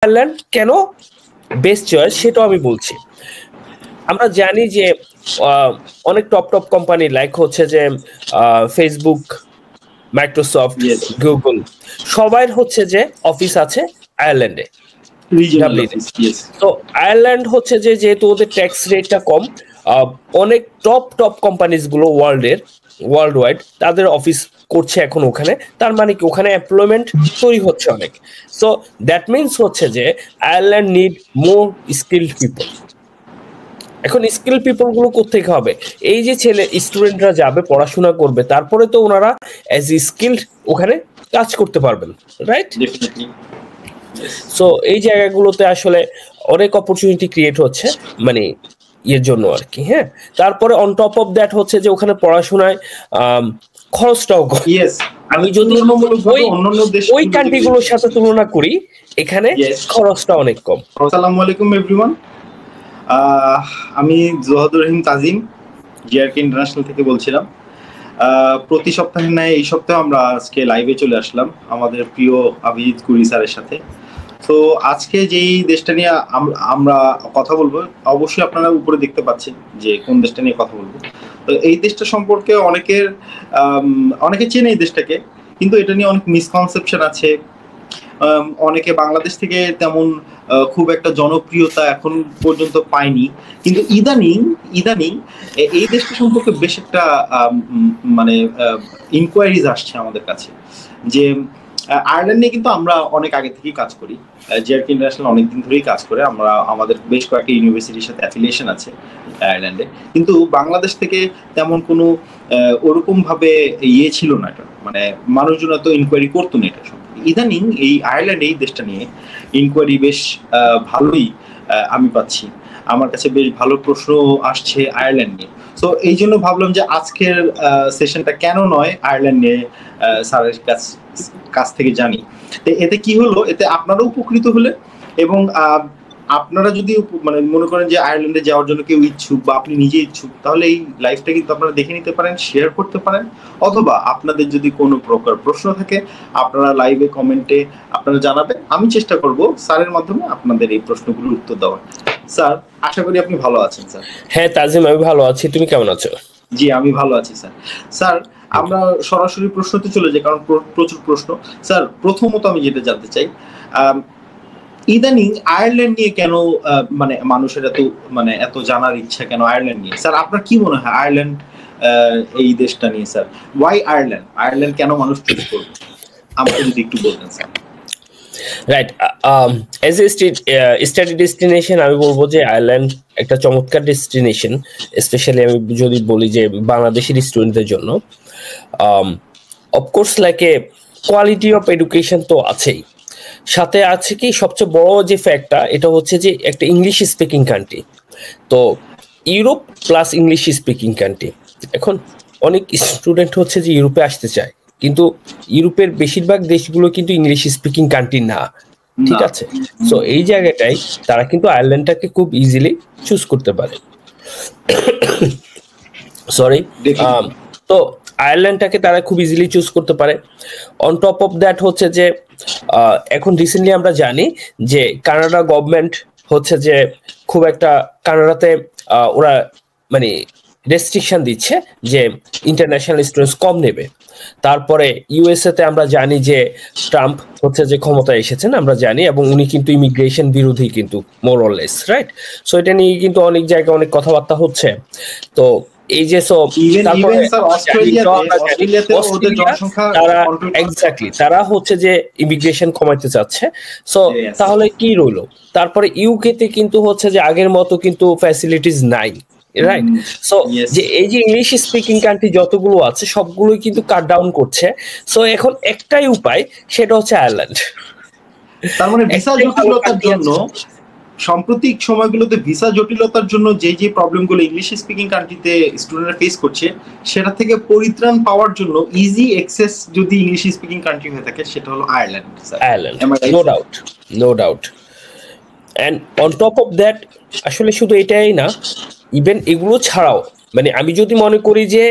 Ireland কেন best choice সেটাও আমি বলছি। আমরা জানি যে অনেক টপ টপ কোম্পানি লাইক হচ্ছে যে ফেসবুক, মাইক্রোসফট, গুগল সবাই হচ্ছে যে অফিস আছে আয়ারল্যান্ডে, ডাবলিনে। তো আয়ারল্যান্ড হচ্ছে যে যেহেতু ওদের ট্যাক্স রেটটা কম, অনেক টপ টপ কোম্পানিজ গুলো ওয়ার্ল্ড ওয়াইড তাদের অফিস করছে এখন ওখানে। তার মানে কি ওখানে এমপ্লয়মেন্ট তৈরি হচ্ছে অনেক। সো দ্যাট মিনস হচ্ছে যে Ireland need more skilled people. এখন স্কিল পিপল গুলো কোথেকে হবে? এই যে স্টুডেন্টরা যাবে পড়াশোনা করবে, তারপরে তো ওনারা অ্যাজ স্কিলড ওখানে কাজ করতে পারবেন, রাইট? সো এই জায়গাগুলোতে আসলে অনেক অপরচুনিটি ক্রিয়েট হচ্ছে, মানে এর জন্য আর কি। হ্যাঁ, তারপরে অন টপ অফ দ্যাট হচ্ছে যে ওখানে পড়াশোনায় খরচটাও কম। আমি যদি ওই কান্ট্রিগুলোর সাথে তুলনা করি, এখানে খরচটা অনেক কম। আসসালামু আলাইকুম এভরিওয়ান, আমি জোহাদুর রহিম তাজিম জিআরকে ইন্টারন্যাশনাল থেকে বলছিলাম। প্রতি সপ্তাহে ন্যায় এই সপ্তাহে আমরা আজকে লাইভে চলে আসলাম আমাদের প্রিয় আবিদ কুরি স্যারের সাথে। তো আজকে যেই দেশটা নিয়ে আমরা কথা বলবো, অবশ্যই আপনারা উপরে দেখতে পাচ্ছেন যে কোন দেশটা নিয়ে কথা বলবো। তো এই দেশটা সম্পর্কে অনেকে চেনে এই দেশটাকে, কিন্তু এটা নিয়ে অনেক মিসকনসেপশন আছে। অনেকে বাংলাদেশ থেকে তেমন খুব একটা জনপ্রিয়তা এখন পর্যন্ত পায়নি, কিন্তু ইদানিং এই দেশটা সম্পর্কে বেশ একটা মানে ইনকোয়ারিজ আসছে আমাদের কাছে যে আয়ারল্যান্ড নিয়ে কিন্তু আমরা অনেক আগে থেকেই কাজ করি। জিআরকে ইন্টারন্যাশনাল অনেকদিন ধরেই কাজ করে, আমাদের বেশ কয়েকটা ইউনিভার্সিটির সাথে অ্যাফিলিয়েশন আছে আয়ারল্যান্ডে, কিন্তু বাংলাদেশ থেকে তেমন কোনো ওরকম ভাবে ছিল না, এটা মানে মানুষজন এত ইনকোয়ারি করতো না এটা সম্পর্কে। ইদানিং এই আয়ারল্যান্ড এই দেশটা নিয়ে ইনকোয়ারি বেশ ভালোই আমি পাচ্ছি। আমার কাছে বেশ ভালো প্রশ্ন আসছে আয়ারল্যান্ড নিয়ে। সো এই জন্য ভাবলাম যে আজকের সেশনটা কেন নয় আয়ারল্যান্ড নিয়ে স্যারের কাছ থেকে জানি। এতে কি হলো, এতে আপনারাও উপকৃত হলে, এবং আপনারা যদি মানে মনে করেন যে আয়ারল্যান্ডে যাওয়ার জন্য কেউ ইচ্ছুক বা আপনি নিজে ইচ্ছুক, তাহলে এই লাইফটা কিন্তু আপনারা দেখে নিতে পারেন, শেয়ার করতে পারেন, অথবা আপনাদের যদি কোনো প্রকার প্রশ্ন থাকে আপনারা লাইভে কমেন্টে আপনারা জানাবেন। আমি চেষ্টা করব স্যারের মাধ্যমে আপনাদের এই প্রশ্নগুলোর উত্তর দেওয়ার। স্যার, আশা করি আপনি ভালো আছেন। স্যার। হ্যাঁ তাজিম, আমি ভালো আছি, তুমি কেমন আছো? জি, আমি ভালো আছি স্যার। স্যার, আমরা সরাসরি প্রশ্নতে চলে যাই, কারণ প্রচুর প্রশ্ন। স্যার, প্রথমত আমি যেটা জানতে চাই, ইদানিং আয়ারল্যান্ড নিয়ে কেন মানে মানুষের এত জানার ইচ্ছা কেন আয়ারল্যান্ড নিয়ে? স্যার, আপনার কি মনে হয় আয়ারল্যান্ড এই দেশটা নিয়ে? স্যার, ওয়াই আয়ারল্যান্ড কেন মানুষ চুজ করবে, আমাকে যদি একটু বলতেন sir. Right, as a study destination আমি বলবো যে আয়ারল্যান্ড একটা চমৎকার ডেস্টিনেশন, স্পেশালি আমি যদি বলি যে বাংলাদেশের স্টুডেন্টদের জন্য। Of course like a quality of education তো আছেই, সাথে আছে কি সবচেয়ে বড় যে ফ্যাক্টটা, এটা হচ্ছে যে একটা ইংলিশ স্পিকিং কান্ট্রি। তো Europe plus English speaking country. এখন অনেক স্টুডেন্ট হচ্ছে যে ইউরোপে আসতে চায়, কিন্তু ইউরোপের বেশিরভাগ দেশগুলো কিন্তু ইংলিশ স্পিকিং কান্ট্রি না, ঠিক আছে? সো এই জায়গাটাই তারা কিন্তু আয়ারল্যান্ডটাকে খুব ইজিলি চুজ করতে পারে। সরি, তো আয়ারল্যান্ডটাকে তারা খুব ইজিলি চুজ করতে পারে। অন টপ অফ দ্যাট হচ্ছে যে এখন রিসেন্টলি আমরা জানি যে কানাডা গভর্নমেন্ট হচ্ছে যে খুব একটা কানাডাতে ওরা মানে রেস্ট্রিকশন দিচ্ছে যে ইন্টারন্যাশনাল স্টুডেন্টস কম নেবে। তারপরে ইউএসএ তে আমরা জানি যে ট্রাম্প হচ্ছে যে ক্ষমতায় এসেছেন, আমরা জানি, এবং উনি কিন্তু ইমিগ্রেশন বিরোধী কিন্তু more or less, right? So এটা নিয়ে কিন্তু অনেক জায়গায় অনেক কথাবার্তা হচ্ছে। তো এই যে তারা হচ্ছে যে ইমিগ্রেশন কমাইতে চাচ্ছে। সো তাহলে কি রইলো? তারপরে ইউকে তে কিন্তু হচ্ছে যে আগের মতো কিন্তু ফ্যাসিলিটিস নাই, রাইট? সো যে এই যে ইংলিশ স্পিকিং কান্ট্রি যতগুলো আছে সবগুলোই কিন্তু কাট ডাউন করছে। সো এখন একটাই উপায়, সেটা হচ্ছে আয়ারল্যান্ড। তার মানে ভিসা জটিলতার জন্য, সাম্প্রতিক সময়গুলোতে ভিসা জটিলতার জন্য যে প্রবলেমগুলো ইংলিশ স্পিকিং কান্ট্রিতে স্টুডেন্টরা ফেস করছে, সেটা থেকে পরিত্রাণ পাওয়ার জন্য ইজি অ্যাক্সেস যদি ইংলিশ স্পিকিং কান্ট্রি হয়ে থাকে, সেটা হলো Ireland. No doubt. And on top of that আসলে শুধু এটাই না, ইভেন এগুলো ছাড়াও, মানে আমি যদি মনে করি যে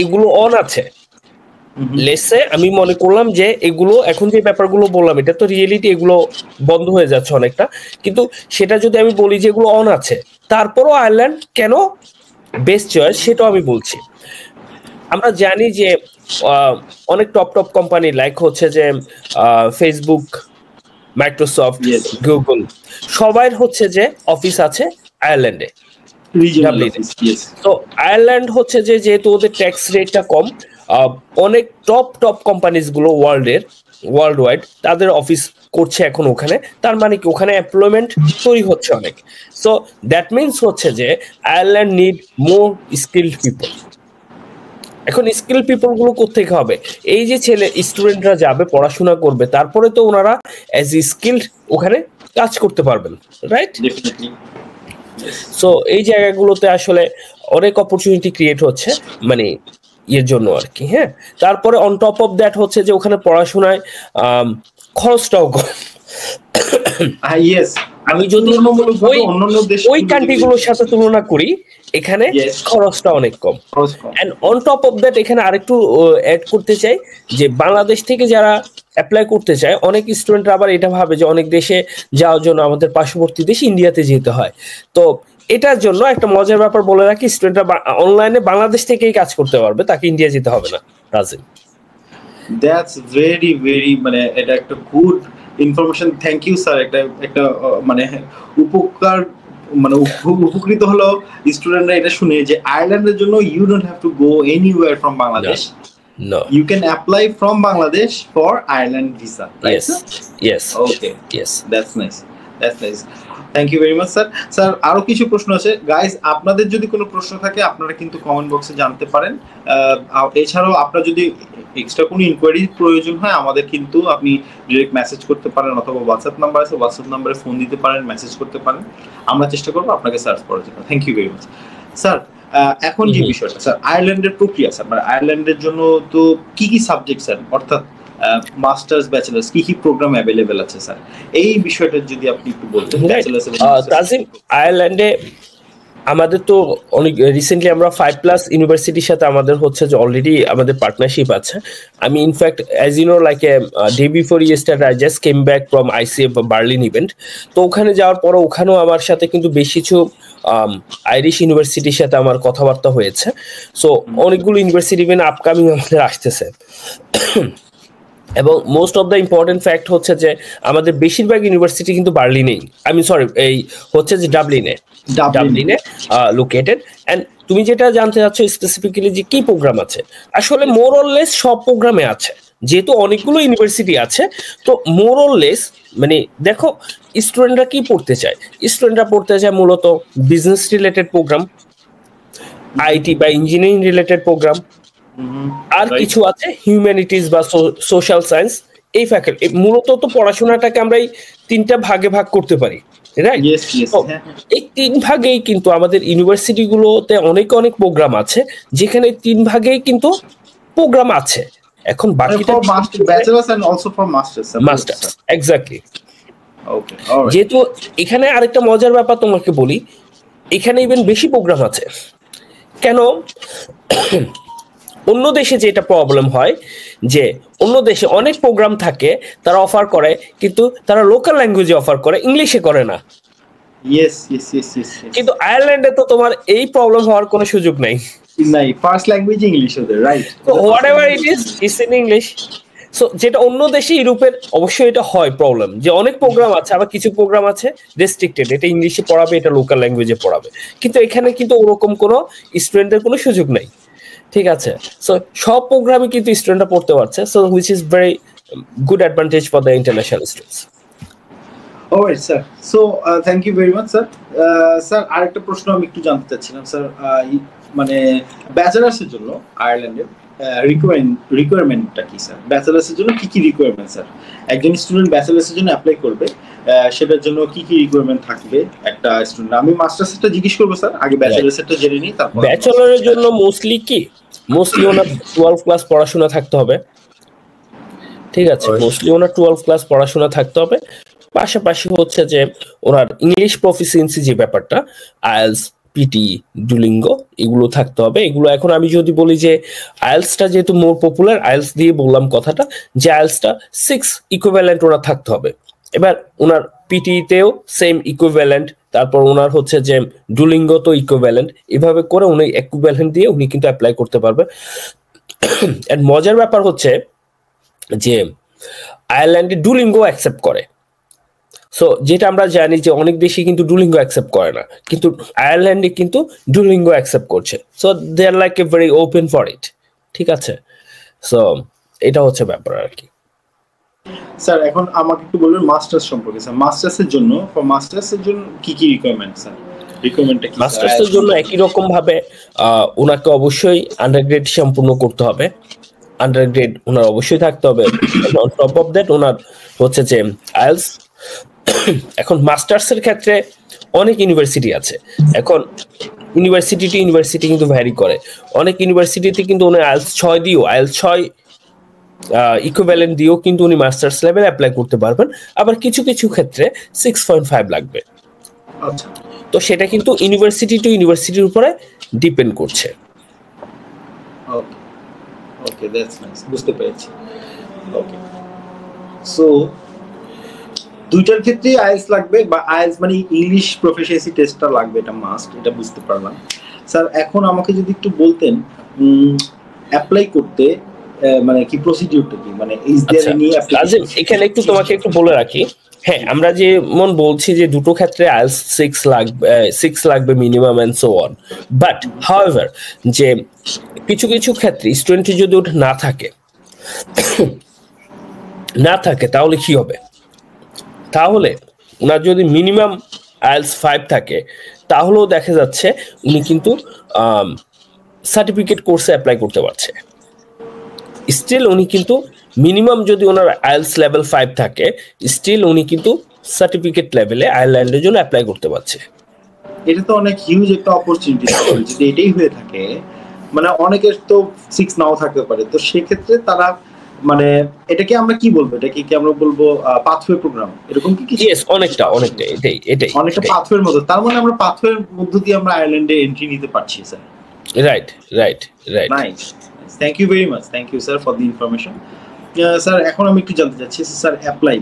এগুলো অন আছে, লেসে আমি মনে করলাম যে এগুলো এখন যে ব্যাপারগুলো বললাম এটা তো রিয়েলিটি, এগুলো বন্ধ হয়ে যাচ্ছে অনেকটা, কিন্তু সেটা যদি আমি বলি যে এগুলো অন আছে, তারপরও আয়ারল্যান্ড কেন বেস্ট চয়েস সেটাও আমি বলছি। আমরা জানি যে অনেক টপ টপ কোম্পানি লাইক হচ্ছে যে ফেসবুক, মাইক্রোসফট, গুগল, সবাই হচ্ছে যে অফিস আছে আয়ারল্যান্ডে, তো আয়ারল্যান্ড হচ্ছে যে যেহেতু ওদের ট্যাক্স রেটটা কম, অনেক টপ টপ কোম্পানিজ গুলো ওয়ার্ল্ড ওয়াইড তাদের অফিস করছে এখন ওখানে, তার মানে কি ওখানে এমপ্লয়মেন্ট তৈরি হচ্ছে অনেক। সো দ্যাট মিনস হচ্ছে যে Ireland need more skilled people. এখন স্কিল পিপল গুলো কোথেকে হবে? এই যে স্টুডেন্টরা যাবে পড়াশোনা করবে, তারপরে তো ওনারা অ্যাজ স্কিলড ওখানে কাজ করতে পারবেন, রাইট? সো এই জায়গাগুলোতে আসলে অনেক অপরচুনিটি ক্রিয়েট হচ্ছে, মানে এর জন্য আর কি। হ্যাঁ, তারপরে অন টপ অফ দ্যাট হচ্ছে যে ওখানে পড়াশোনায় খরচটাও কম। আমি যদি ওই কান্ট্রিগুলোর সাথে তুলনা করি, এখানে খরচটা অনেক কম। And on top of that এখানে আরেকটু অ্যাড করতে চাই যে বাংলাদেশ থেকে যারা অ্যাপ্লাই করতে চায়, অনেক স্টুডেন্টরা আবার এটা ভাবে যে অনেক দেশে যাওয়ার জন্য আমাদের পার্শ্ববর্তী দেশ ইন্ডিয়াতে যেতে হয়। তো এটার জন্য একটা মজার ব্যাপার বলে রাখি, স্টুডেন্টরা অনলাইনে বাংলাদেশ থেকেই কাজ করতে পারবে, তাকে ইন্ডিয়া যেতে হবে না। রাজিম, দ্যাটস ভেরি ভেরি, মানে এটা একটা good information. Thank you sir. একটা মানে উপকার, মানে উপকৃত হলো স্টুডেন্টরা এটা শুনে যে আয়ারল্যান্ডের জন্য you don't have to go anywhere from Bangladesh. No. You can apply from Bangladesh for Ireland visa, right? Yes. Okay. Yes. That's nice. Thank you very much, sir. Sir আরো কিছু প্রশ্ন আছে গাইস, আপনাদের যদি কোনো প্রশ্ন থাকে আপনারা কিন্তু কমেন্ট বক্সে জানতে পারেন। এছাড়াও আপনার যদি এক্সট্রা কোনো ইনকোয়ারি প্রয়োজন হয় আমাদের কিন্তু আপনি ডাইরেক্ট মেসেজ করতে পারেন, অথবা হোয়াটসঅ্যাপ নাম্বার আছে, হোয়াটসঅ্যাপ নাম্বারে ফোন দিতে পারেন, মেসেজ করতে পারেন, আমরা চেষ্টা করবো আপনাকে সার্চ করার জন্য। Thank you very much sir. এখন যে বিষয়টা স্যার, আয়ারল্যান্ডের প্রক্রিয়া স্যার, মানে আয়ারল্যান্ডের জন্য তো কি কি সাবজেক্ট স্যার, অর্থাৎ মাস্টার্স, ব্যাচেলার্স, কি কি প্রোগ্রাম অ্যাভেলেবেল আছে স্যার, এই বিষয়টা যদি আপনি একটু বলতেন। তাজিম, আয়ারল্যান্ডে আমাদের তো অনেক রিসেন্টলি আমরা 5+ ইউনিভার্সিটির সাথে আমাদের হচ্ছে যে অলরেডি আমাদের পার্টনারশিপ আছে। আমি in fact as you know like day before yesterday I just came back from ICF Berlin event. তো ওখানে যাওয়ার পরে ওখানেও আমার সাথে কিন্তু বেশ কিছু আইরিশ ইউনিভার্সিটির সাথে আমার কথাবার্তা হয়েছে। সো অনেকগুলো ইউনিভার্সিটি ইভেন আপকামিং আমাদের আসতেছে। এবং most of the important fact হচ্ছে যে আমাদের বেশিরভাগ ইউনিভার্সিটি কিন্তু বার্লিনেই, এই হচ্ছে যে ডাবলিনে লোকেটেড। অ্যান্ড তুমি যেটা জানতে চাচ্ছ স্পেসিফিক্যালি যে কি প্রোগ্রাম আছে, আসলে মোর অর লেস সব প্রোগ্রামে আছে, যেহেতু অনেকগুলো ইউনিভার্সিটি আছে। তো মোর অর লেস মানে দেখো স্টুডেন্টরা কি পড়তে চায়, স্টুডেন্টরা পড়তে চায় মূলত বিজনেস রিলেটেড প্রোগ্রাম, IT বা ইঞ্জিনিয়ারিং রিলেটেড প্রোগ্রাম, আর কিছু আছে হিউম্যানিটিজ বা সোশ্যাল সায়েন্স। এই ফ্যাকাল্টি মূলত তো পড়াশোনাটাকে আমরা এই 3টা ভাগে ভাগ করতে পারি, রাইট? এই 3 ভাগেই কিন্তু আমাদের ইউনিভার্সিটি গুলোতে অনেক প্রোগ্রাম আছে, যেখানে 3 ভাগেই কিন্তু প্রোগ্রাম আছে। এখন বাকিটা bachelors and also for masters, exactly. Okay, যেহেতু এখানে আরেকটা মজার ব্যাপার তোমাকে বলি, এখানে ইভেন বেশি প্রোগ্রাম আছে। কেন? অন্য দেশে যেটা প্রবলেম হয় যে অন্য দেশে অনেক প্রোগ্রাম থাকে, তারা অফার করে কিন্তু তারা লোকাল ল্যাঙ্গুয়েজে অফার করে, ইংলিশে করে না। কিন্তু আয়ারল্যান্ডে তো তোমার এই প্রবলেম হওয়ার কোনো সুযোগ নাই, ফার্স্ট ল্যাঙ্গুয়েজ ইংলিশ ওদের, রাইট? তো whatever it is in English. So যেটা অন্য দেশে ইউরোপের অবশ্যই এটা হয় প্রবলেম, যে অনেক প্রোগ্রাম আছে, আবার কিছু প্রোগ্রাম আছে রেস্ট্রিক্টেড, এটা ইংলিশে পড়াবে, এটা লোকাল ল্যাঙ্গুয়েজে পড়াবে। কিন্তু এখানে কিন্তু ওরকম কোনো স্টুডেন্টদের কোনো সুযোগ নাই, ঠিক আছে? সো সব প্রোগ্রামে কিন্তু স্টুডেন্টরা পড়তে পারছে, so which is very good advantage for the international students. Alright sir, so thank you very much sir. Sir আরেকটা প্রশ্ন আমি একটু জানতে চাচ্ছিলাম স্যার, মানে ব্যাচেলার্সের জন্য আয়ারল্যান্ডের রিকোয়ারমেন্টটা কি স্যার? ব্যাচেলার্সের জন্য কি কি রিকোয়ারমেন্ট স্যার? একজন স্টুডেন্ট ব্যাচেলার্সের জন্য অ্যাপ্লাই করবে, সেটার জন্য কি কি রিকোয়ারমেন্ট থাকবে একটা স্টুডেন্ট? আমি মাস্টার্সেরটা জিজ্ঞেস করবো স্যার, আগে ব্যাচেলার্সেরটা জেনে নিই, তারপর। ব্যাচেলরের জন্য মোস্টলি ওনার 12 ক্লাস পড়াশোনা থাকতে হবে, ঠিক আছে? মোস্টলি ওনার 12 ক্লাস পড়াশোনা থাকতে হবে, পাশাপাশি হচ্ছে যে ওনার ইংলিশ প্রফিসিয়েন্সি যে ব্যাপারটা, আইএলস পিটি, ডুলিঙ্গো এগুলো থাকতে হবে। এগুলো এখন আমি যদি বলি যে আইএলসটা যেহেতু মোর পপুলার, আইএলস দিয়ে বললাম কথাটা, যে আইএলসটা 6 ইকুইভ্যালেন্ট ওনার থাকতে হবে। এবার ওনার পিটিতেও সেম ইকুইভ্যালেন্ট, তারপর ওনার হচ্ছে যে ডুলিঙ্গো তো ইকুইভ্যালেন্ট, এভাবে করে উনি ইকুইভ্যালেন্ট দিয়ে উনি কিন্তু অ্যাপ্লাই করতে পারবে। এন্ড মজার ব্যাপার হচ্ছে যে আয়ারল্যান্ডে ডুলিঙ্গো অ্যাকসেপ্ট করে। সো যেটা আমরা জানি যে অনেক দেশে কিন্তু ডুলিঙ্গো অ্যাকসেপ্ট করে না, কিন্তু আয়ারল্যান্ডে কিন্তু ডুলিঙ্গো অ্যাকসেপ্ট করছে। So they are like a very open for it. ঠিক আছে, সো এটা হচ্ছে ব্যাপার আর কি। স্যার এখন আমাকে একটু বলবেন মাস্টার্স সম্পর্কে। স্যার মাস্টার্সের জন্য কি কি রিকোয়ারমেন্ট স্যার? রিকোয়ারমেন্টটা কি? মাস্টার্সের জন্য একই রকম ভাবে ওনাকে অবশ্যই আন্ডারগ্রেড সম্পূর্ণ করতে হবে, আন্ডারগ্রেড ওনার অবশ্যই থাকতে হবে। অন টপ অফ দ্যাট ওনার হচ্ছে যে আইএলস। এখন মাস্টার্সের ক্ষেত্রে অনেক ইউনিভার্সিটি আছে, এখন ইউনিভার্সিটি টু ইউনিভার্সিটি কিন্তু ভ্যারি করে। অনেক ইউনিভার্সিটিতে কিন্তু উনি আইএলস 6 দিয়েও, আইএলস 6 ইকুইভ্যালেন্ট দিয়েও কিন্তু উনি মাস্টার্স লেভেল অ্যাপ্লাই করতে পারবেন। আবার কিছু কিছু ক্ষেত্রে 6.5 লাগবে। আচ্ছা, তো সেটা কিন্তু ইউনিভার্সিটি টু ইউনিভার্সিটির উপরে ডিপেন্ড করছে। ওকে ওকে, দ্যাটস নাইস, বুঝতে পেরেছি। ওকে, সো দুইটার ক্ষেত্রে আইএলস লাগবে, বা আইএলস মানে ইংলিশ প্রফিশিয়েন্সি টেস্টটা লাগবে, এটা মাস্ট, এটা বুঝতে পারলাম। স্যার এখন আমাকে যদি একটু বলতেন অ্যাপ্লাই করতে মানে কি প্রসিডিউরটা কি, মানে ইজ देयर এনি অ্যাপ্লিকেশন? এখানে একটু তোমাকে একটু বলে রাখি। হ্যাঁ, আমরা যেমন বলছি যে দুটো ক্ষেত্রে আইএলস 6 লাগবে minimum and so on, but however যে কিছু কিছু ক্ষেত্রে স্টুডেন্টের যদি ওটা না থাকে তাহলে কি হবে? তাহলে ওনার যদি মিনিমাম আইএলস 5 থাকে তাহলেও দেখা যাচ্ছে উনি কিন্তু সার্টিফিকেট কোর্সে অ্যাপ্লাই করতে পারছে। স্টিল উনি কিন্তু মিনিমাম যদি ওনার আইএলস লেভেল 5 থাকে, স্টিল উনি কিন্তু সার্টিফিকেট লেভেলে আয়ারল্যান্ডের জন্য অ্যাপ্লাই করতে পারছে। এটা তো অনেক হিউজ একটা অপরচুনিটি। যদি এটাই হয়ে থাকে, মানে অনেকের তো 6 নাও থাকতে পারে, তো সেক্ষেত্রে তারা মানে এটাকে আমরা কি বলবো, এটাকে কি আমরা বলবো পাথওয়ে প্রোগ্রাম, এরকম কি কিছু? ইয়েস, অনেকটা অনেকটা পাথওয়ের মতো। তার মানে আমরা পাথওয়ের মধ্য দিয়ে আমরা আয়ারল্যান্ডে এন্ট্রি নিতে পারছি sir. Right. Nice, thank you very much, thank you sir for the information. Sir এখন আমি একটু জানতে চাচ্ছি sir, apply,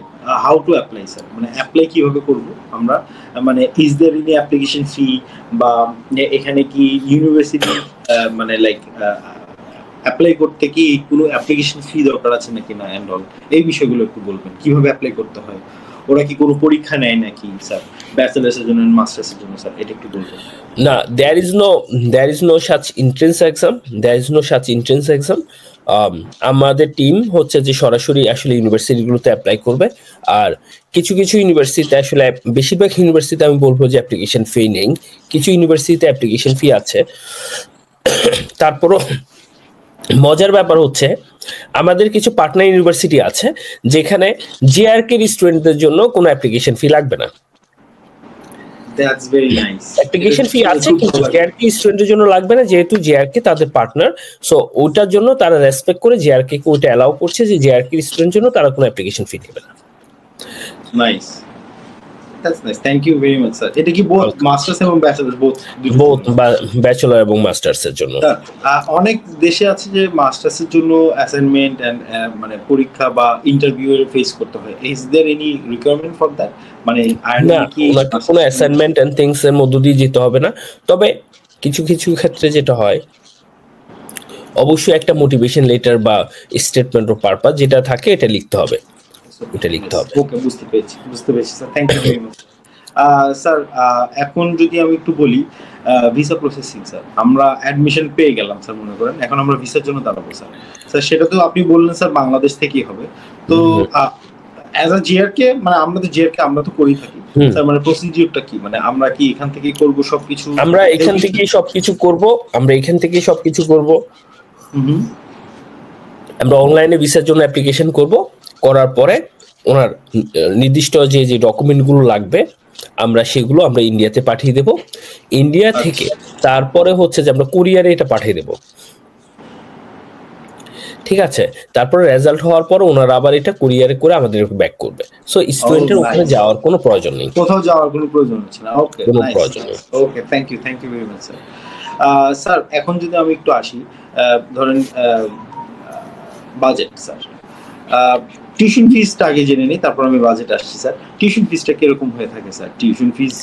how to apply sir, মানে অ্যাপ্লাই কিভাবে করব আমরা, মানে is there any application fee, বা এখানে কি ইউনিভার্সিটি মানে লাইক অ্যাপ্লাই করতে কি কোনো অ্যাপ্লিকেশন ফি দরকার আছে নাকি না, এন্ড অল এই বিষয়গুলো একটু বলবেন, কিভাবে অ্যাপ্লাই করতে হয়, ওরা কি কোনো পরীক্ষা নেয় নাকি স্যার ব্যাচেলার্সের জন্য মাস্টার্সের জন্য, স্যার এটা একটু বলবেন। না, there is no such entrance exam. আমাদের টিম হচ্ছে যে সরাসরি আসলে ইউনিভার্সিটিগুলোতে অ্যাপ্লাই করবে। আর কিছু কিছু ইউনিভার্সিটিতে আসলে, বেশিরভাগ ইউনিভার্সিটিতে আমি বলবো যে অ্যাপ্লিকেশন ফি নেই, কিছু ইউনিভার্সিটিতে অ্যাপ্লিকেশন ফি আছে। তারপরও মজার ব্যাপার হচ্ছে আমাদের কিছু পার্টনার ইউনিভার্সিটি আছে যেখানে জিআরকে স্টুডেন্টদের জন্য কোনো অ্যাপ্লিকেশন ফি লাগবে না। That's very nice. Application fee আছে কিন্তু জিআরকে স্টুডেন্টের জন্য লাগবে না, যেহেতু জিআরকে তাদের পার্টনার। সো ওটার জন্য তারা রেসপেক্ট করে জিআরকে কে ওটা অ্যালাউ করছে যে জিআরকে স্টুডেন্টের জন্য তারা কোনো অ্যাপ্লিকেশন ফি নেবে না। Nice, that's nice, thank you very much sir. এটা কি বোথ মাস্টার্স এবং ব্যাচেলর বোথ ব্যাচেলর এবং মাস্টার্সের জন্য? অনেক দেশে আছে যে মাস্টার্সের জন্য অ্যাসাইনমেন্ট এন্ড মানে পরীক্ষা বা ইন্টারভিউ এর ফেস করতে হয়। Is there any requirement for that? মানে না, কোনো অ্যাসাইনমেন্ট এন্ড থিংস এর মধ্য দিয়ে যেতে হবে না। তবে কিছু কিছু ক্ষেত্রে যেটা হয়, অবশ্যই একটা মোটিভেশন লেটার বা স্টেটমেন্ট অফ পারপাস যেটা থাকে এটা লিখতে হবে। ওকে, বুঝতে পেরেছি sir, thank you very much. Sir এখন যদি আমি একটু বলি ভিসা প্রসেসিং স্যার, আমরা অ্যাডমিশন পেয়ে গেলাম স্যার, মনে করেন এখন আমরা ভিসার জন্য দাঁড়াবো স্যার। সেটা তো আপনি বললেন স্যার বাংলাদেশ থেকেই হবে, তো অ্যাজ আ জিআরকে, মানে আমরা তো জিআরকে আমরা তো করেই থাকি স্যার, মানে প্রসিডিউরটা কি, মানে আমরা কি এখান থেকেই করব সবকিছু? আমরা এখান থেকেই সবকিছু করব। আমরা অনলাইনে ভিসার জন্য অ্যাপ্লিকেশন করব, করার পরে ওনার নির্দিষ্ট যে ডকুমেন্টগুলো লাগবে আমরা সেগুলো আমরা ইন্ডিয়াতে পাঠিয়ে দেব। ইন্ডিয়া থেকে তারপরে হচ্ছে যে আমরা কুরিয়ারে এটা পাঠিয়ে দেব। ঠিক আছে, তারপরে রেজাল্ট হওয়ার পর ওনারা আবার এটা কুরিয়ারে করে আমাদের ব্যাক করবে। সো স্টুডেন্টের ওখানে যাওয়ার কোনো প্রয়োজন নেই, কোথাও যাওয়ার কোনো প্রয়োজন হচ্ছে না। ওকে, কোনো প্রয়োজন নেই। Okay, thank you very much sir. Sir এখন যদি আমি একটু আসি, ধরেন বাজেট স্যার, টিউশন ফিসটা আগে জেনে নিই, তারপর আমি বাজেট আসছি স্যার। টিউশন ফিসটা কিরকম হয়ে থাকে sir? Tuition fees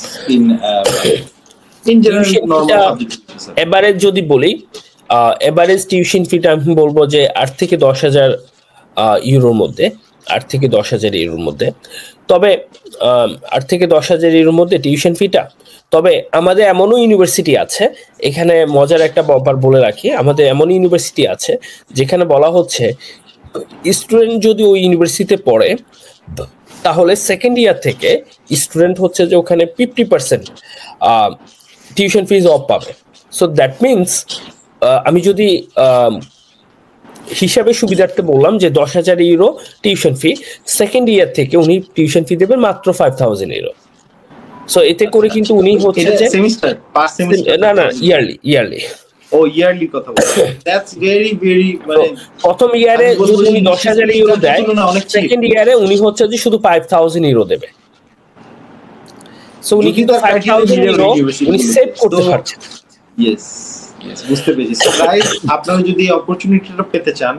in general normal subject sir. Average যদি বলি, এভারেজ টিউশন ফিটা আমি বলবো যে 8 থেকে 10,000 ইউরোর মধ্যে, 8 থেকে 10,000 ইউরোর মধ্যে। তবে 8 থেকে 10,000 ইউরোর মধ্যে টিউশন ফিটা। তবে আমাদের এমনও ইউনিভার্সিটি আছে, এখানে মজার একটা ব্যাপার বলে রাখি, আমাদের এমন ইউনিভার্সিটি আছে যেখানে বলা হচ্ছে স্টুডেন্ট যদি ওই ইউনিভার্সিটিতে পড়ে তাহলে সেকেন্ড ইয়ার থেকে স্টুডেন্ট হচ্ছে যে ওখানে 50% টিউশন ফিজ অফ পাবে। সো দ্যাট মিনস আমি যদি হিসাবে সুবিধার্থে বললাম যে 10,000 euro tuition fee, second year থেকে উনি টিউশন ফি দেবেন মাত্র 5,000 ইউরো। সো এতে করে কিন্তু উনি হচ্ছে যে সেমিস্টার পার সেমিস্টার, না ইয়ারলি ও ইয়ারলি কথা বলছেন, দ্যাটস ভেরি মানে প্রথম ইয়ারে যদি উনি 10,000 ইউরো দেয়, সেকেন্ড ইয়ারে উনি হচ্ছে যে শুধু 5,000 ইউরো দেবে। সো উনি কিন্তু 5,000 ইউরো উনি সেভ করতে পারছেন। ইয়েস বুঝতে পেরেছি। সো গাইস, আপনারা যদি এই অপরচুনিটিটা পেতে চান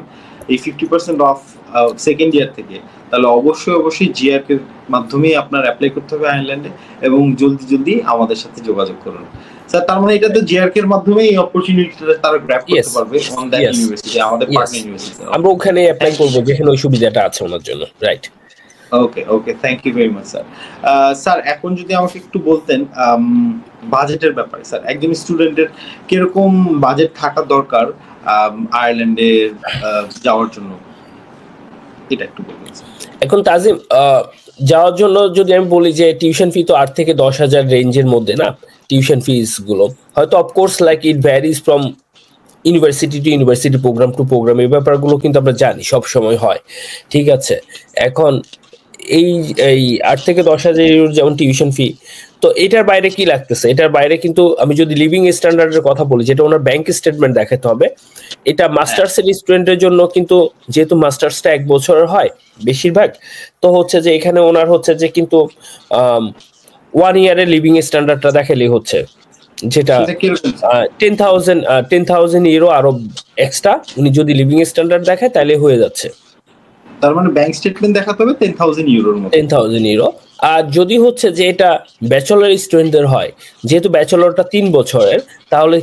এই 50% অফ সেকেন্ড ইয়ার থেকে, তাহলে অবশ্যই জিআর এর মাধ্যমে আপনার অ্যাপ্লাই করতে হবে আয়ারল্যান্ডে, এবং জলদি আমাদের সাথে যোগাযোগ করুন স্যার। তার মানে এটা তো জিআর এর মাধ্যমে এই অপরচুনিটিটা তারা গ্র্যাব করতে পারবে অন দ্যাট ইউনিভার্সিটি, আমাদের পার্টনার ইউনিভার্সিটি। আমরা ওখানে অ্যাপ্লাই করব যেখানে ওই সুবিধাটা আছে ওনার জন্য, right? Okay, thank you very much sir. Sir এখন যদি আমাকে একটু বলতেন বাজেটের ব্যাপারে স্যার, একজন স্টুডেন্টের কিরকম বাজেট থাকা দরকার আয়ারল্যান্ডে যাওয়ার জন্য, এটা একটু বলবেন স্যার। এখন তাজিম, যাওয়ার জন্য যদি আমি বলি যে টিউশন ফি তো 8 থেকে 10,000 রেঞ্জের মধ্যে না, টিউশন ফিস গুলো হয়তো of course like it varies from university to university, program to program, এই ব্যাপারগুলো কিন্তু আমরা জানি সব সময় হয়, ঠিক আছে? এখন এই 8 থেকে 10,000 ইউরো যেমন টিউশন ফি, তো এটার বাইরে কি লাগতেছে? এটার বাইরে কিন্তু আমি যদি লিভিং স্ট্যান্ডার্ডের কথা বলি, যেটা ওনার ব্যাংক স্টেটমেন্ট দেখাতে হবে। এটা মাস্টার্সের স্টুডেন্টের জন্য কিন্তু, যেহেতু মাস্টার্সটা 1 বছরের হয় বেশিরভাগ, তো হচ্ছে যে এখানে ওনার হচ্ছে যে কিন্তু 1 ইয়ারের লিভিং স্ট্যান্ডার্ডটা দেখালেই হচ্ছে, যেটা 10,000 ইউরো আরো এক্সট্রা উনি যদি লিভিং স্ট্যান্ডার্ড দেখায় তাহলে হয়ে যাচ্ছে। তার মানে ব্যাংক স্টেটমেন্ট দেখাতে হবে 10,000 ইউরোর মতো, 10,000 ইউরো। আর যদি হচ্ছে যে এটা ব্যাচেলর স্টুডেন্টদের হয়, যেহেতু ব্যাচেলরটা 3 বছরের, তাহলে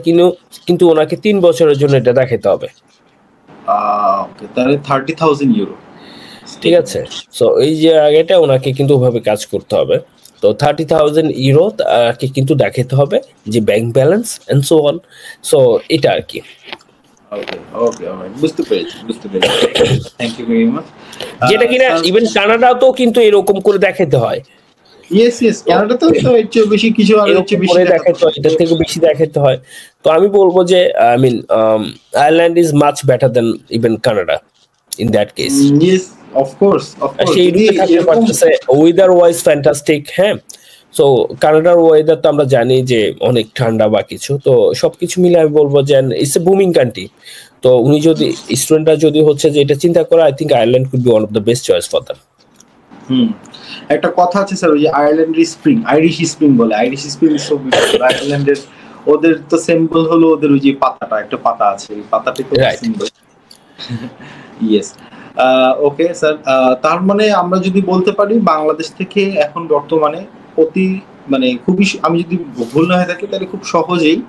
কিন্তু ওনাকে 3 বছরের জন্য এটা দেখাতে হবে। ওকে, তাহলে 30,000 ইউরো, ঠিক আছে? সো এই যে আগেটা ওনাকে কিন্তু ওভাবে কাজ করতে হবে। তো 30,000 ইউরো তাকে কিন্তু দেখাতে হবে যে bank balance and so on. So এটা আর কি। ওকে বুঝতে পেরেছি। Thank you very much. যেটা কিনা ইভেন কানাডাতেও কিন্তু এরকম করে দেখাতে হয়। ইয়েস, কানাডাতেও তো এর চেয়ে বেশি কিছু, আর এর চেয়ে বেশি দেখাতে হয়, এটার থেকে বেশি দেখাতে হয়। তো আমি বলবো যে I mean Ireland is much better than even Canada in that case. Yes, of course সেই রূপে থাকতে পারতেছে, ওয়েদার ওয়াইজ ফ্যান্টাস্টিক। হ্যাঁ, সো কানাডার ওয়েদার তো আমরা জানি যে অনেক ঠান্ডা বা কিছু, তো সবকিছু মিলে আমি বলবো যে ইটস এ বুমিং কান্ট্রি। তো উনি যদি স্টুডেন্টরা যদি হচ্ছে যে এটা চিন্তা করে, I think Ireland could be one of the best choice for them. একটা কথা আছে স্যার, ওই যে আয়ারল্যান্ডের স্প্রিং, আইরিশ স্প্রিং বলে, Irish spring is so beautiful. আয়ারল্যান্ডের ওদের তো সিম্বল হলো ওদের ওই যে পাতাটা, একটা পাতা আছে, এই পাতাটি তো সিম্বল। Yes, okay sir. তার মানে আমরা যদি বলতে পারি বাংলাদেশ থেকে এখন বর্তমানে খুবই, আমি যদি ভুল না হয়ে থাকি, তাহলে খুব সহজেই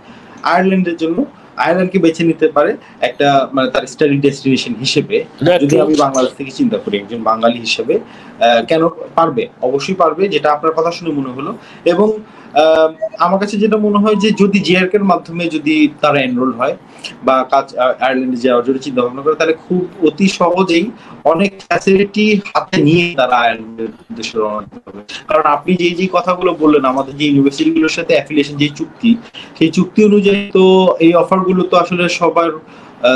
আয়ারল্যান্ডের জন্য আয়ারল্যান্ডকে বেছে নিতে পারে একটা, মানে তার স্টাডি ডেস্টিনেশন হিসেবে। যদি আমি বাংলাদেশ থেকে চিন্তা করি একজন বাঙালি হিসেবে, কেন পারবে? অবশ্যই পারবে, যেটা আপনার কথা শুনে মনে হলো। এবং আমার কাছে যেটা মনে হয় যে যদি জিআরকে এর মাধ্যমে যদি তারা এনরোল হয় বা কাজ আয়ারল্যান্ডে যাওয়ার জন্য চিন্তা ভাবনা করে, তাহলে খুব অতি সহজেই অনেক ফ্যাসিলিটি হাতে নিয়ে তারা আয়ারল্যান্ডের উদ্দেশ্যে রওনা দিতে হবে। কারণ আপনি যে কথাগুলো বললেন, আমাদের যে ইউনিভার্সিটিগুলোর সাথে অ্যাফিলিয়েশন, যে চুক্তি, সেই চুক্তি অনুযায়ী তো এই অফারগুলো তো আসলে সবার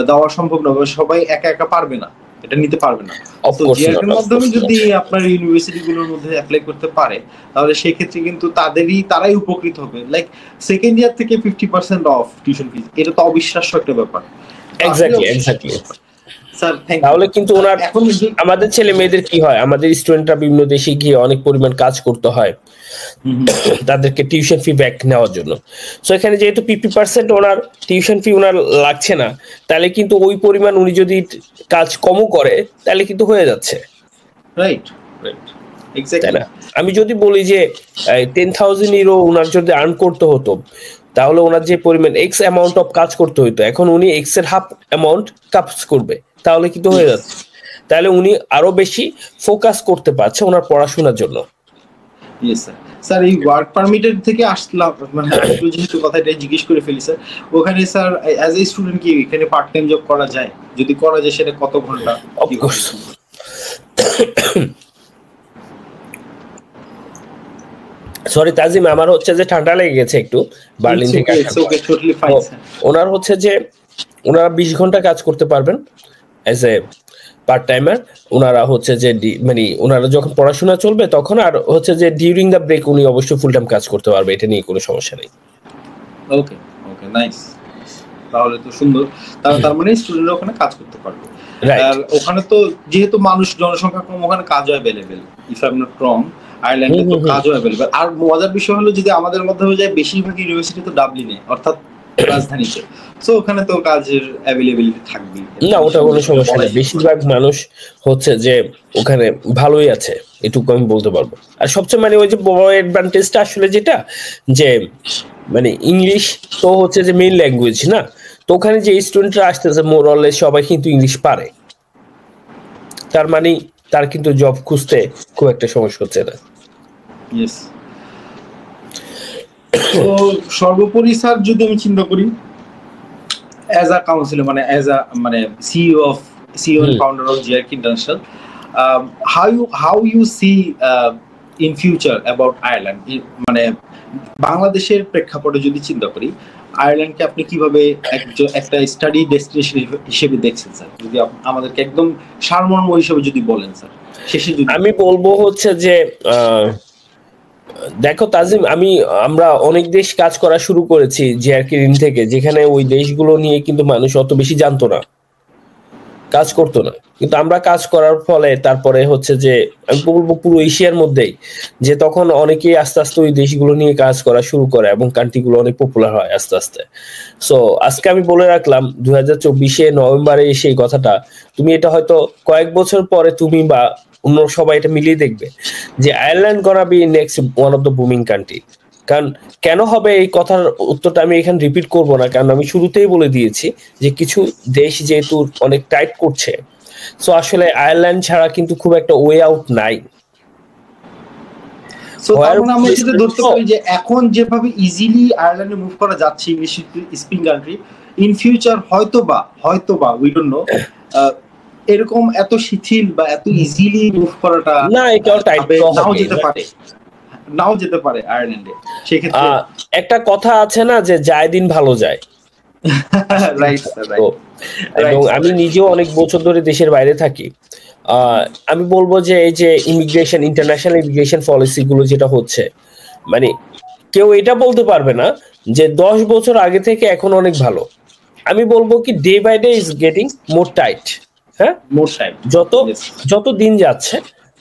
দেওয়া সম্ভব না, সবাই একা পারবে না, এটা নিতে পারবে না। তো জিআরকে এর মাধ্যমে যদি আপনার ইউনিভার্সিটিগুলোর মধ্যে অ্যাপ্লাই করতে পারে, তাহলে সেই ক্ষেত্রে কিন্তু তারাই উপকৃত হবে। লাইক সেকেন্ড ইয়ার থেকে 50% অফ টিউশন ফিস, এটা তো অবিশ্বাস্য একটা ব্যাপার। এক্স্যাক্টলি। Sir thank you. তাহলে কিন্তু ওনার এখন আমাদের ছেলে মেয়েদের কি হয়, আমাদের স্টুডেন্টরা বিভিন্ন দেশে গিয়ে অনেক পরিমাণ কাজ করতে হয় তাদেরকে টিউশন ফি ব্যাক নেওয়ার জন্য। সো এখানে যেহেতু 50% ওনার টিউশন ফি ওনার লাগছে না, তাহলে কিন্তু ওই পরিমাণ উনি যদি কাজ কমও করে তাহলে কিন্তু হয়ে যাচ্ছে, রাইট রাইট এক্স্যাক্টলি। আমি যদি বলি যে 10,000 ইউরো ওনার যদি আর্ন করতে হতো, তাহলে ওনার যে পরিমাণ এক্স অ্যামাউন্ট অফ কাজ করতে হতো, এখন উনি এক্স এর হাফ অ্যামাউন্ট কাজ করবে, তাহলে কিন্তু হয়ে যাচ্ছে। তাহলে উনি আরো বেশি ফোকাস করতে পারছে ওনার পড়াশোনার জন্য। Yes sir. স্যার এই ওয়ার্ক পারমিটের থেকে আসলাম, মানে একটু যেহেতু কথাটা জিজ্ঞেস করে ফেলি স্যার, ওখানে স্যার অ্যাজ এ স্টুডেন্ট কি এখানে পার্ট টাইম জব করা যায়? যদি করা যায় সেটা কত ঘন্টা? অফকোর্স সরি তাজিম, আমার হচ্ছে যে ঠান্ডা লেগে গেছে একটু বার্লিন থেকে। ওনার হচ্ছে যে ওনারা 20 ঘন্টা কাজ করতে পারবেন অ্যাজ এ পার্ট টাইমার। ওনারা হচ্ছে যে মানে ওনারা যখন পড়াশোনা চলবে তখন, আর হচ্ছে যে ডিউরিং দ্য ব্রেক উনি অবশ্যই ফুল টাইম কাজ করতে পারবে, এটা নিয়ে কোনো সমস্যা নেই। ওকে ওকে নাইস, তাহলে তো সুন্দর। তার মানে স্টুডেন্টরা ওখানে কাজ করতে পারবে। আর ওখানে তো যেহেতু মানুষ জনসংখ্যা কম, ওখানে কাজও available, if I am not wrong, আয়ারল্যান্ডে তো কাজও অ্যাভেলেবেল। আর মজার বিষয় হলো যদি আমাদের মধ্যে হয়ে যায়, বেশিরভাগ ইউনিভার্সিটি তো ডাবলিনে, অর্থাৎ রাজধানীতে, সো ওখানে তো কাজের অ্যাভেলেবিলিটি থাকবে না, ওটা কোনো সমস্যা নেই। বেশিরভাগ মানুষ হচ্ছে যে ওখানে ভালোই আছে, এটুকু আমি বলতে পারবো। আর সবচেয়ে মানে ওই যে বড় অ্যাডভান্টেজটা আসলে যেটা, যে মানে ইংলিশ তো হচ্ছে যে মেইন ল্যাঙ্গুয়েজ না, তো ওখানে যে স্টুডেন্টরা আসতেছে মোরলেস সবাই কিন্তু ইংলিশ পারে, তার মানে তার কিন্তু জব খুঁজতে খুব একটা সমস্যা হচ্ছে না। ইয়েস। তো সর্বোপরি স্যার যদি আমি চিন্তা করি অ্যাজ আ কাউন্সিলর, মানে অ্যাজ আ মানে CEO and founder of GRK international, how you see in future about Ireland, মানে বাংলাদেশের প্রেক্ষাপটে যদি চিন্তা করি, আয়ারল্যান্ডকে আপনি কিভাবে একটা স্টাডি ডেস্টিনেশন হিসেবে দেখছেন স্যার? যদি আমাদেরকে একদম সারমর্ম হিসেবে যদি বলেন স্যার শেষে। যদি আমি বলবো হচ্ছে যে দেখো তাজিম, আমরা অনেক দেশ কাজ করা শুরু করেছি জিআরকে ঋণ থেকে, যেখানে ওই দেশগুলো নিয়ে কিন্তু মানুষ অত বেশি জানতো না, কাজ করতো না, কিন্তু আমরা কাজ করার ফলে তারপরে হচ্ছে যে আমি বলবো পুরো এশিয়ার মধ্যেই, যে তখন অনেকেই আস্তে আস্তে ওই দেশগুলো নিয়ে কাজ করা শুরু করে এবং কান্ট্রিগুলো অনেক পপুলার হয় আস্তে আস্তে। সো আজকে আমি বলে রাখলাম 2024 নভেম্বরে এসে এই কথাটা, তুমি এটা হয়তো কয়েক বছর পরে তুমি বা অন্য সবাই এটা মিলিয়ে দেখবে যে Ireland গনা B next one of the booming country. কারণ কেন হবে এই কথার উত্তরটা আমি এখানে রিপিট করব না, কারণ আমি শুরুতেই বলে দিয়েছি যে কিছু দেশ যেহেতু অনেক টাইট করছে, সো আসলে আয়ারল্যান্ড ছাড়া কিন্তু খুব একটা ওয়ে আউট নাই। সো আমরা যেটা ধরতে পারি যে এখন যেভাবে ইজিলি আয়ারল্যান্ডে মুভ করা যাচ্ছে English speaking country, in future হয়তোবা উই ডোন্ট নো এরকম এত শিথিল বা এত ইজিলি মুভ করাটা না, এটাও টাইট নাও যেতে পারে আয়ারল্যান্ডে। সেক্ষেত্রে একটা কথা আছে না যে যায় দিন ভালো যায়, রাইট রাইট। এবং আমি নিজেও অনেক বছর ধরে দেশের বাইরে থাকি। আমি বলবো যে এই যে ইমিগ্রেশন, ইন্টারন্যাশনাল ইমিগ্রেশন পলিসি গুলো যেটা হচ্ছে, মানে কেউ এটা বলতে পারবে না যে 10 বছর আগে থেকে এখন অনেক ভালো। আমি বলবো কি day by day is getting more tight. হ্যাঁ, যত দিন যাচ্ছে,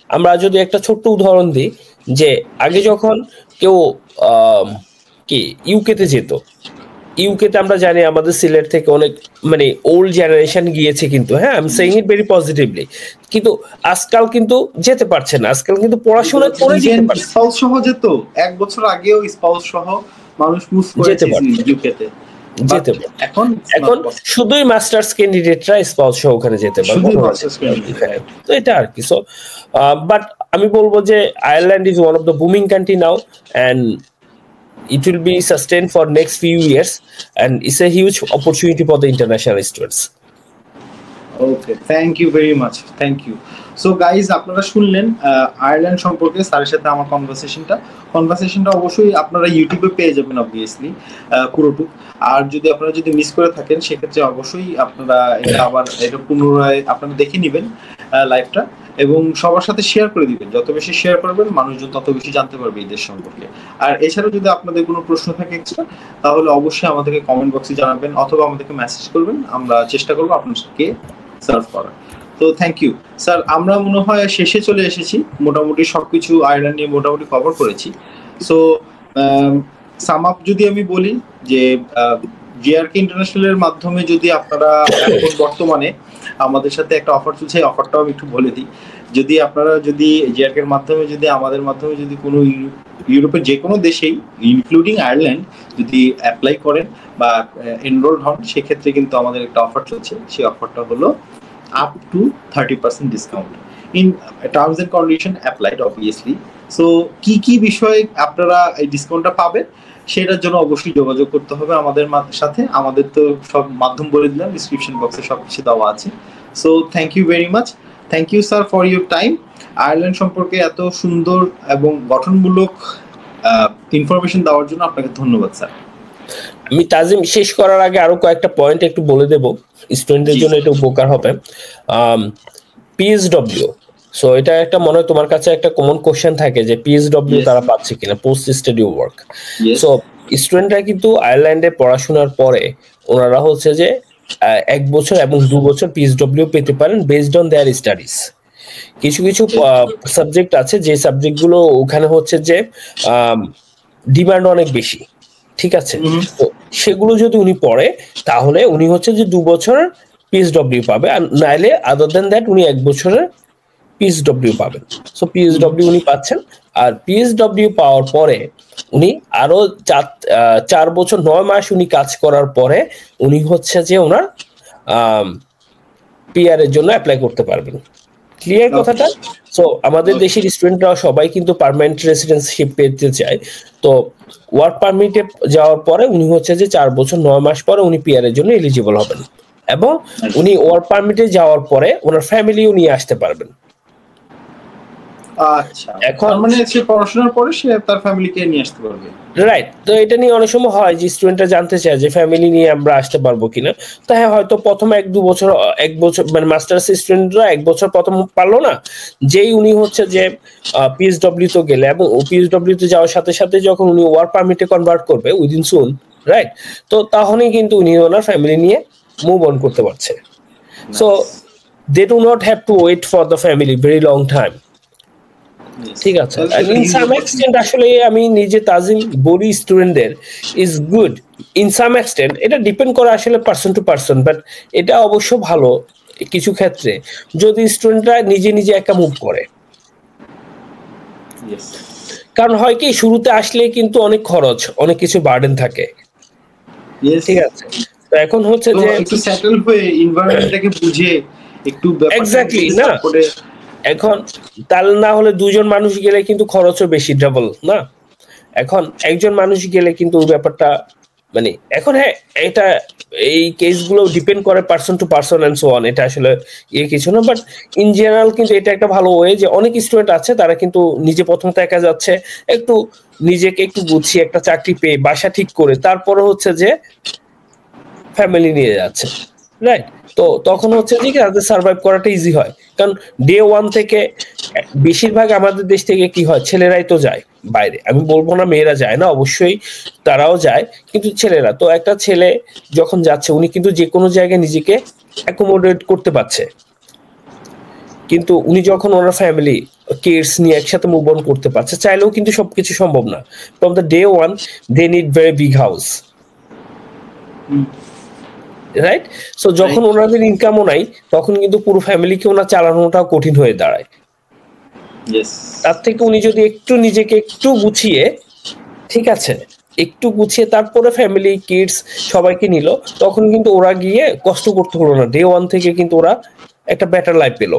আমরা যদি একটা ছোট্ট উদাহরণ দিই, যে আগে যখন কেউ কি ইউকেতে যেত, ইউকেতে আমরা জানি আমাদের সিলেট থেকে অনেক মানে ওল্ড জেনারেশন গিয়েছে, কিন্তু হ্যাঁ I am saying it very positively, কিন্তু আজকাল কিন্তু যেতে পারছে না, আজকাল কিন্তু পড়াশোনা করে যেতে পারছে। স্পাউস সহ যেত, এক বছর আগেও স্পাউস সহ মানুষ মুভ করেছে ইউকেতে, যেতে পারে। এখন শুধুই মাস্টার্স ক্যান্ডিডেটরা স্পাউস সহ ওখানে যেতে পারবে, তো এটা আর কি। সো বাট আমি বলবো যে Ireland is one of the booming country now, and it will be sustained for next few years, and it's a huge opportunity for the international students. Okay, thank you very much, thank you. So guys, আপনারা শুনলেন Ireland সম্পর্কে স্যারের সাথে আমার কনভারসেশনটা অবশ্যই আপনারা ইউটিউবে পেয়ে যাবেন অবভিয়াসলি পুরোটুক। আর যদি আপনারা মিস করে থাকেন, সেক্ষেত্রে অবশ্যই আপনারা এটা পুনরায় আপনারা দেখে নেবেন লাইভটা, এবং সবার সাথে শেয়ার করে দিবেন। যত বেশি শেয়ার করবেন মানুষজন তত বেশি জানতে পারবে এই দেশ সম্পর্কে। আর এছাড়াও যদি আপনাদের কোনো প্রশ্ন থাকে এক্সট্রা, তাহলে অবশ্যই আমাদেরকে কমেন্ট বক্সে জানাবেন অথবা আমাদেরকে মেসেজ করবেন, আমরা চেষ্টা করবো আপনাদেরকে সার্ভ করা। তো থ্যাংক ইউ স্যার, আমরা মনে হয় শেষে চলে এসেছি, মোটামুটি সবকিছু আয়ারল্যান্ড নিয়ে মোটামুটি কভার করেছি। সো সাম আপ যদি আমি বলি যে জিআরকে ইন্টারন্যাশনালের মাধ্যমে যদি আপনারা এখন বর্তমানে আমাদের সাথে একটা অফার চলছে, এই অফারটাও আমি একটু বলে দিই। যদি আপনারা যদি জিআরকে এর মাধ্যমে যদি আমাদের মাধ্যমে যদি কোনো ইউরোপের যে কোনো দেশেই ইনক্লুডিং আয়ারল্যান্ড যদি অ্যাপ্লাই করেন বা এনরোল হন, সেক্ষেত্রে কিন্তু আমাদের একটা অফার চলছে। সেই অফারটা হলো up to 30% discount in terms and condition applied obviously. So কি কি বিষয়ে আপনারা এই ডিসকাউন্টটা পাবেন সেটার জন্য অবশ্যই যোগাযোগ করতে হবে আমাদের সাথে। আমাদের তো সব মাধ্যম বলে দিলাম, ডিসক্রিপশন বক্সে সব কিছু দেওয়া আছে। So thank you very much, thank you sir for your time. Ireland সম্পর্কে এত সুন্দর এবং গঠনমূলক ইনফরমেশন দেওয়ার জন্য আপনাকে ধন্যবাদ স্যার। আমি তাজিম শেষ করার আগে আরো কয়েকটা পয়েন্ট একটু বলে দেব, স্টুডেন্টদের জন্য এটা উপকার হবে। পিএসডব্লিউ, সো এটা একটা মনে হয় তোমার কাছে একটা কমন কোশ্চেন থাকে যে পিএসডব্লিউ তারা পাচ্ছে কিনা, পোস্ট স্টাডি ওয়ার্ক। সো স্টুডেন্টরা কিন্তু আয়ারল্যান্ডে পড়াশোনার পরে ওনারা হচ্ছে যে 1 বছর এবং 2 বছর পিএসডব্লিউ পেতে পারেন বেসড অন দেয়ার স্টাডিজ। কিছু কিছু সাবজেক্ট আছে যে সাবজেক্টগুলো ওখানে হচ্ছে যে ডিমান্ড অনেক বেশি, ঠিক আছে? তো সেগুলো যদি উনি পড়ে তাহলে উনি হচ্ছে যে 2 বছর পিএসডব্লিউ পাবে, আর নাইলে আদার দেন দ্যাট উনি 1 বছরের পিএসডব্লিউ পাবেন। সো পিএসডব্লিউ উনি পাচ্ছেন, আর পিএসডব্লিউ পাওয়ার পরে উনি আরো 4 বছর 9 মাস উনি কাজ করার পরে উনি হচ্ছে যে ওনার পিআর এর জন্য অ্যাপ্লাই করতে পারবেন। ক্লিয়ার কথাটা? সো আমাদের দেশের স্টুডেন্টরা সবাই কিন্তু পার্মানেন্ট রেসিডেন্সিপ পেতে চায়। তো ওয়ার্ক পারমিটে যাওয়ার পরে উনি হচ্ছে যে 4 বছর 9 মাস পরে উনি পিআর এর জন্য এলিজিবল হবেন, এবং উনি ওয়ার্ক পারমিটে যাওয়ার পরে ওনার ফ্যামিলিও নিয়ে আসতে পারবেন। আচ্ছা, এখন মানে সে পড়াশোনার পরে সে তার ফ্যামিলিকে নিয়ে আসতে পারবে, রাইট? তো এটা নিয়ে অনেক সময় হয় যে স্টুডেন্টরা জানতে চায় যে ফ্যামিলি নিয়ে আমরা আসতে পারবো কিনা। তো হ্যাঁ, হয়তো প্রথম 1-2 বছর 1 বছর মানে মাস্টার্স স্টুডেন্টরা 1 বছর প্রথম পারলো না, যেই উনি হচ্ছে যে পিএসডব্লিউ তো গেলে এবং পিএসডব্লিউ তে যাওয়ার সাথে সাথে যখন উনি ওয়ার্ক পারমিটে কনভার্ট করবে উইদিন সুন, রাইট? তো তখনই কিন্তু উনি ওনার ফ্যামিলি নিয়ে মুভ অন করতে পারছে। So they do not have to wait for the family very long time, ঠিক আছে? ইন সাম এক্সটেন্ট আসলে আমি নিজে তাজিম বলি স্টুডেন্টদের is good in some extent. এটা ডিপেন্ড করে আসলে পার্সন টু পার্সন, বাট এটা অবশ্য ভালো কিছু ক্ষেত্রে যদি স্টুডেন্টরা নিজে নিজে একটা মুভ করে। কারণ হয় কি, শুরুতে আসলে কিন্তু অনেক খরচ, অনেক কিছু বার্ডেন থাকে, ঠিক আছে? তো এখন হচ্ছে যে একটু সেটেল হয়ে এনভায়রনমেন্টটাকে বুঝে একটু এক্স্যাক্টলি না, এখন তাল না হলে 2 জন মানুষ গেলে কিন্তু খরচও বেশি, ডাবল না? এখন একজন মানুষ গেলে কিন্তু ব্যাপারটা মানে এখন হ্যাঁ এটা এই কেসগুলো ডিপেন্ড করে person to person and so on, এটা আসলে কিছু না। বাট ইন জেনারেল কিন্তু এটা একটা ভালো ওয়ে যে অনেক স্টুডেন্ট আছে তারা কিন্তু নিজে প্রথম একা যাচ্ছে, একটু নিজেকে একটু গুছিয়ে একটা চাকরি পেয়ে বাসা ঠিক করে তারপরে হচ্ছে যে ফ্যামিলি নিয়ে যাচ্ছে, রাইট? তো তখন হচ্ছে যে তাদের সার্ভাইভ করাটা ইজি হয়, কারণ ডে 1 থেকে বেশিরভাগ আমাদের দেশ থেকে কি হয়, ছেলেরাই তো যায় বাইরে। আমি বলবো না মেয়েরা যায় না, অবশ্যই তারাও যায়, কিন্তু ছেলেরা তো, একটা ছেলে যখন যাচ্ছে উনি কিন্তু যে কোনো জায়গায় নিজেকে অ্যাকোমোডেট করতে পারছে, কিন্তু উনি যখন ওনার ফ্যামিলি কিডস নিয়ে একসাথে মুভ অন করতে পারছে, চাইলেও কিন্তু সবকিছু সম্ভব না। From the day 1 they need very big house, right? So যখন ওনাদের ইনকামও নাই তখন কিন্তু পুরো ফ্যামিলিকে ওনার চালানোটাও কঠিন হয়ে দাঁড়ায়। তার থেকে উনি যদি একটু নিজেকে একটু গুছিয়ে, ঠিক আছে, একটু গুছিয়ে তারপরে ফ্যামিলি কিডস সবাইকে নিল, তখন কিন্তু ওরা গিয়ে কষ্ট করতে হলো না, ডে 1 থেকে কিন্তু ওরা একটা বেটার লাইফ পেল।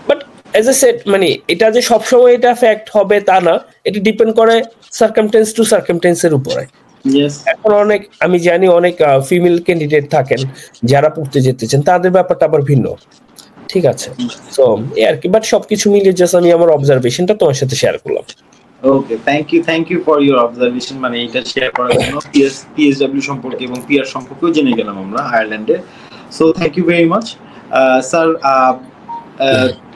বাট এজ এ সেট মানে এটা যে সবসময় এটা ফ্যাক্ট হবে তা না, এটা ডিপেন্ড করে সার্কামটেন্স টু সার্কামটেন্সের উপরে। এখন অনেক আমি জানি অনেক ফিমেল ক্যান্ডিডেট থাকেন যারা পড়তে যেতে চান, তাদের ব্যাপারটা আবার ভিন্ন, ঠিক আছে? সো এই আর কি, বাট সবকিছু মিলিয়ে জাস্ট আমি আমার অবজারভেশনটা তোমার সাথে শেয়ার করলাম। Okay, thank you for your observation, মানে এটা শেয়ার করার জন্য পিএসডব্লিউ সম্পর্কে এবং পিআর সম্পর্কেও জেনে গেলাম আমরা আয়ারল্যান্ডে। So thank you very much sir.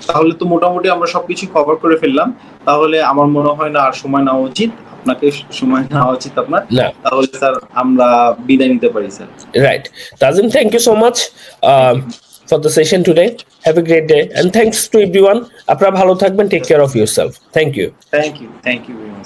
তাহলে তো মোটামুটি আমরা সবকিছু কভার করে ফেললাম, তাহলে আমার মনে হয় না আর সময় নেওয়া উচিত, আপনাকে সময় নেওয়া উচিত আপনার। তাহলে স্যার আমরা বিদায় নিতে পারি sir. Right, Tazim, thank you so much. for the session today. Have a great day and thanks to everyone. আপনারা ভালো থাকবেন. Take care of yourself. Thank you. Thank you very much.